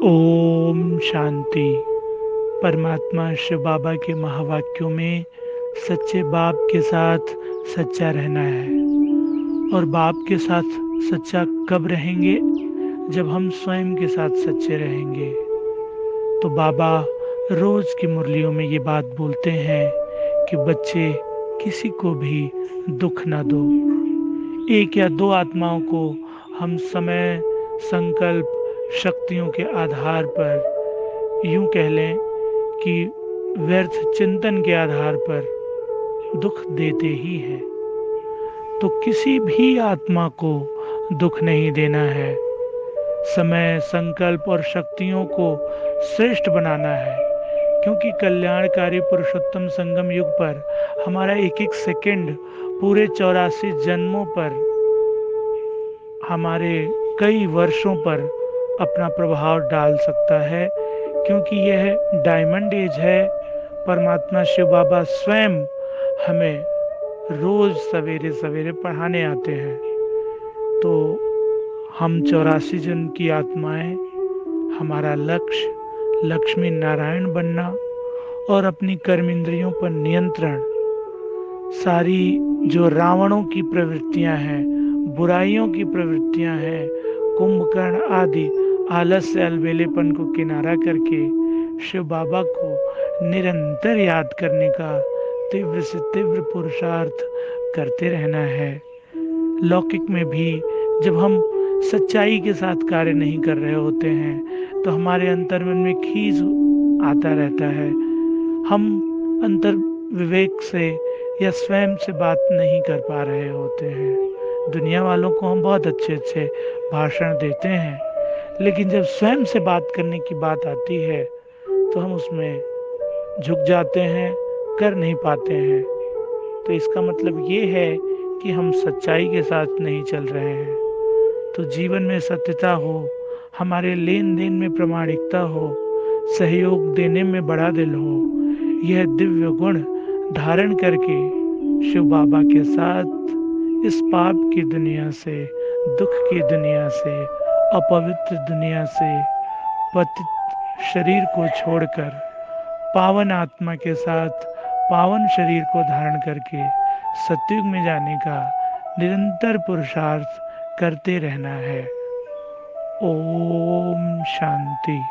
ओम शांति। परमात्मा शिव बाबा के महावाक्यों में सच्चे बाप के साथ सच्चा रहना है। और बाप के साथ सच्चा कब रहेंगे? जब हम स्वयं के साथ सच्चे रहेंगे। तो बाबा रोज की मुरलियों में ये बात बोलते हैं कि बच्चे, किसी को भी दुख ना दो। एक या दो आत्माओं को हम समय, संकल्प, शक्तियों के आधार पर, यूं कह लें कि व्यर्थ चिंतन के आधार पर दुख देते ही हैं। तो किसी भी आत्मा को दुख नहीं देना है। समय, संकल्प और शक्तियों को श्रेष्ठ बनाना है, क्योंकि कल्याणकारी पुरुषोत्तम संगम युग पर हमारा एक एक सेकंड पूरे 84 जन्मों पर, हमारे कई वर्षों पर अपना प्रभाव डाल सकता है। क्योंकि यह डायमंड एज है। परमात्मा शिव बाबा स्वयं हमें रोज सवेरे सवेरे पढ़ाने आते हैं। तो हम 84 जन्म की आत्माएं, हमारा लक्ष्य लक्ष्मी नारायण बनना और अपनी कर्म इंद्रियों पर नियंत्रण, सारी जो रावणों की प्रवृत्तियां हैं, बुराइयों की प्रवृत्तियां हैं, कुंभकर्ण आदि आलस्य अलबेलेपन को किनारा करके शिव बाबा को निरंतर याद करने का तीव्र से तीव्र पुरुषार्थ करते रहना है। लौकिक में भी जब हम सच्चाई के साथ कार्य नहीं कर रहे होते हैं तो हमारे अंतर्मन में खींच आता रहता है। हम अंतर विवेक से या स्वयं से बात नहीं कर पा रहे होते हैं। दुनिया वालों को हम बहुत अच्छे अच्छे भाषण देते हैं, लेकिन जब स्वयं से बात करने की बात आती है तो हम उसमें झुक जाते हैं, कर नहीं पाते हैं। तो इसका मतलब ये है कि हम सच्चाई के साथ नहीं चल रहे हैं। तो जीवन में सत्यता हो, हमारे लेन देन में प्रामाणिकता हो, सहयोग देने में बड़ा दिल हो, यह दिव्य गुण धारण करके शिव बाबा के साथ इस पाप की दुनिया से, दुख की दुनिया से, अपवित्र दुनिया से, पतित शरीर को छोड़कर पावन आत्मा के साथ पावन शरीर को धारण करके सतयुग में जाने का निरंतर पुरुषार्थ करते रहना है। ओम शांति।